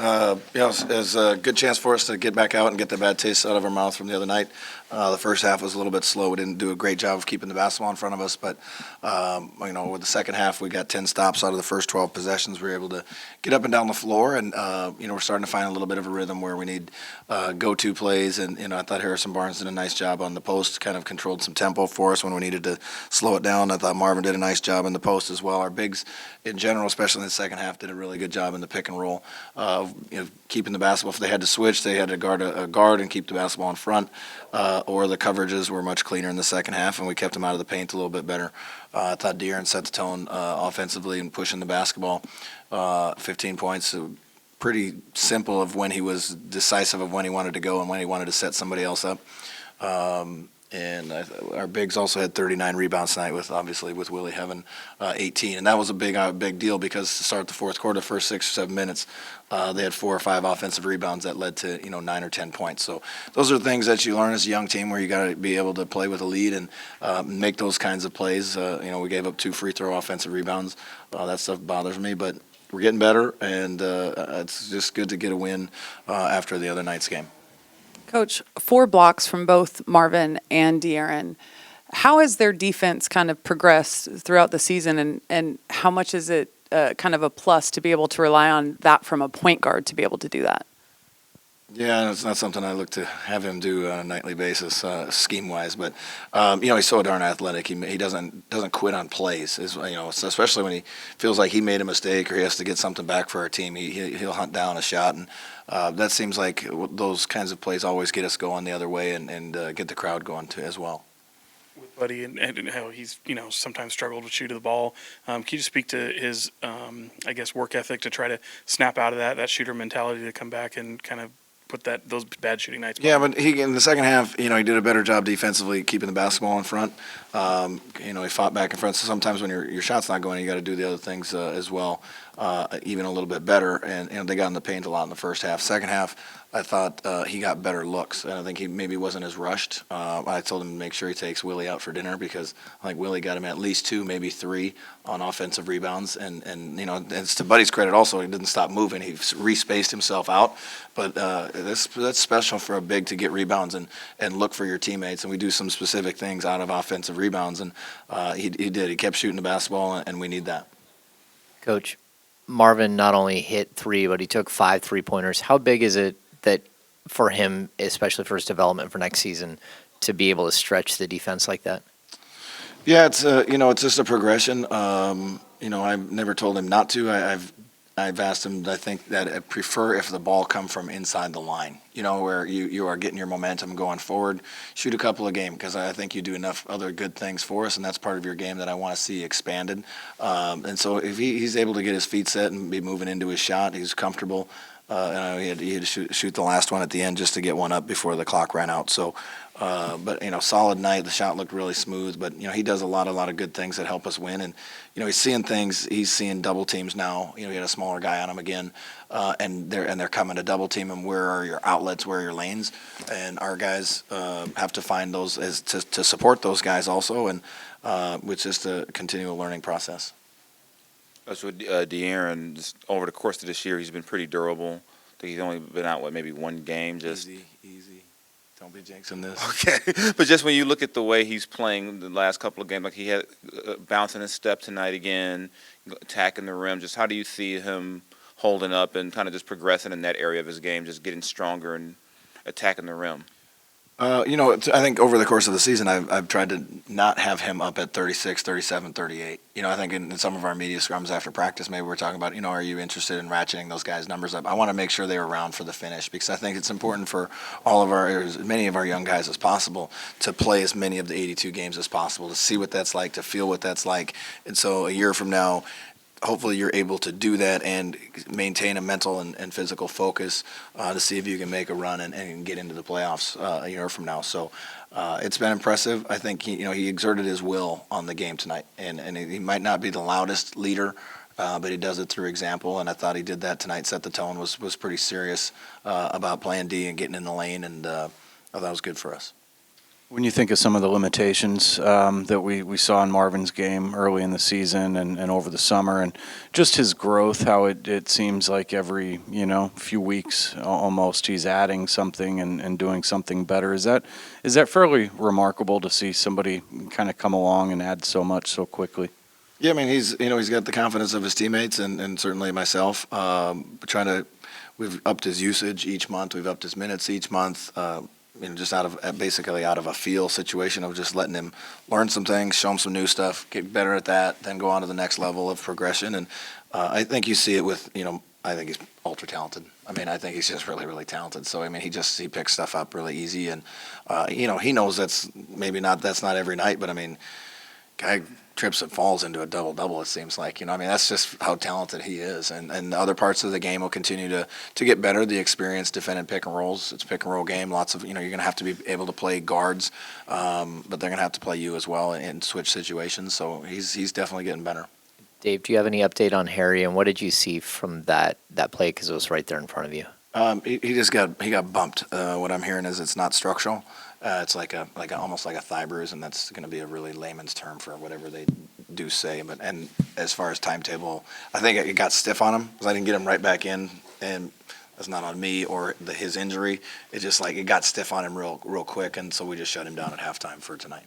It was a good chance for us to get back out and get the bad taste out of our mouth from the other night. The first half was a little bit slow. We didn't do a great job of keeping the basketball in front of us, but with the second half, we got 10 stops out of the first 12 possessions. We were able to get up and down the floor, and we're starting to find a little bit of a rhythm where we need go-to plays. And I thought Harrison Barnes did a nice job on the post, kind of controlled some tempo for us when we needed to slow it down. I thought Marvin did a nice job in the post as well. Our bigs, in general, especially in the second half, did a really good job in the pick and roll. Keeping the basketball. If they had to switch, they had to guard a guard and keep the basketball in front, or the coverages were much cleaner in the second half, and we kept them out of the paint a little bit better. I thought De'Aaron set the tone offensively and pushing the basketball. 15 points, pretty simple of when he was decisive of when he wanted to go and when he wanted to set somebody else up. Our bigs also had 39 rebounds tonight, with Willie having 18, and that was a big deal because to start the fourth quarter, first 6 or 7 minutes, they had 4 or 5 offensive rebounds that led to 9 or 10 points. So those are things that you learn as a young team, where you got to be able to play with a lead and make those kinds of plays. We gave up 2 free throw offensive rebounds. That stuff bothers me, but we're getting better, and it's just good to get a win after the other night's game. Coach, 4 blocks from both Marvin and De'Aaron. How has their defense kind of progressed throughout the season, and how much is it kind of a plus to be able to rely on that from a point guard to be able to do that? Yeah, it's not something I look to have him do on a nightly basis, scheme-wise. But he's so darn athletic. He doesn't quit on plays. Especially when he feels like he made a mistake or he has to get something back for our team. He'll hunt down a shot, and that seems like those kinds of plays always get us going the other way and get the crowd going too as well. With Buddy and how he's sometimes struggled with shooting the ball. Can you just speak to his work ethic to try to snap out of that shooter mentality to come back and kind of put those bad shooting nights behind? Yeah, but he in the second half, he did a better job defensively keeping the basketball in front. He fought back in front. So sometimes when your shot's not going, you got to do the other things as well, even a little bit better. And they got in the paint a lot in the first half. Second half, I thought he got better looks, and I think he maybe wasn't as rushed. I told him to make sure he takes Willie out for dinner because I think Willie got him at least 2, maybe 3 on offensive rebounds. And it's to Buddy's credit also, he didn't stop moving. He respaced himself out. But that's special for a big to get rebounds and look for your teammates. And we do some specific things out of offensive rebounds, and he did. He kept shooting the basketball, and we need that. Coach, Marvin not only hit 3, but he took 5 3-pointers. How big is it that for him, especially for his development for next season, to be able to stretch the defense like that? Yeah, it's just a progression. I've never told him not to. I've asked him. I think that I prefer if the ball come from inside the line. Where you are getting your momentum going forward. Shoot a couple of games because I think you do enough other good things for us, and that's part of your game that I want to see expanded. And so if he's able to get his feet set and be moving into his shot, he's comfortable. He had to shoot the last one at the end just to get one up before the clock ran out. So, solid night. The shot looked really smooth. But he does a lot of good things that help us win. And he's seeing things. He's seeing double teams now. He had a smaller guy on him again, and they're coming to double team him. Where are your outlets? Where are your lanes? And our guys have to find those to support those guys also. And it's just a continual learning process. So De'Aaron, just over the course of this year, he's been pretty durable. I think he's only been out, maybe 1 game. Easy. Don't be jinxing this. Okay. But just when you look at the way he's playing the last couple of games, like he had bouncing his step tonight again, attacking the rim, just how do you see him holding up and kind of just progressing in that area of his game, just getting stronger and attacking the rim? I think over the course of the season, I've tried to not have him up at 36, 37, 38. I think in some of our media scrums after practice, maybe we're talking about, are you interested in ratcheting those guys' numbers up? I want to make sure they're around for the finish because I think it's important for as many of our young guys as possible to play as many of the 82 games as possible, to see what that's like, to feel what that's like. And so a year from now, hopefully you're able to do that and maintain a mental and physical focus to see if you can make a run and get into the playoffs a year from now. So it's been impressive. I think he exerted his will on the game tonight, and he might not be the loudest leader, but he does it through example, and I thought he did that tonight. Set the tone, was pretty serious about playing D and getting in the lane, and I thought it was good for us. When you think of some of the limitations that we saw in Marvin's game early in the season and over the summer, and just his growth, how it seems like every few weeks almost he's adding something and doing something better. Is that fairly remarkable to see somebody kind of come along and add so much so quickly? Yeah, I mean, he's got the confidence of his teammates and certainly myself. We've upped his usage each month. We've upped his minutes each month. Just basically out of a feel situation of just letting him learn some things, show him some new stuff, get better at that, then go on to the next level of progression. And I think you see it with, I think he's ultra talented. I mean, I think he's just really, really talented. So, I mean, he picks stuff up really easy. And, he knows that's not every night, but I mean, guy trips and falls into a double-double, it seems like. That's just how talented he is. And the other parts of the game will continue to get better. The experience defending pick and rolls. It's a pick and roll game. Lots of, you're going to have to be able to play guards, but they're going to have to play you as well in switch situations. So he's definitely getting better. Dave, do you have any update on Harry, and what did you see from that play, because it was right there in front of you? He got bumped. What I'm hearing is it's not structural. It's almost like a thigh bruise, and that's going to be a really layman's term for whatever they do say. And as far as timetable, I think it got stiff on him because I didn't get him right back in, and that's not on me or his injury. It just it got stiff on him real quick, and so we just shut him down at halftime for tonight.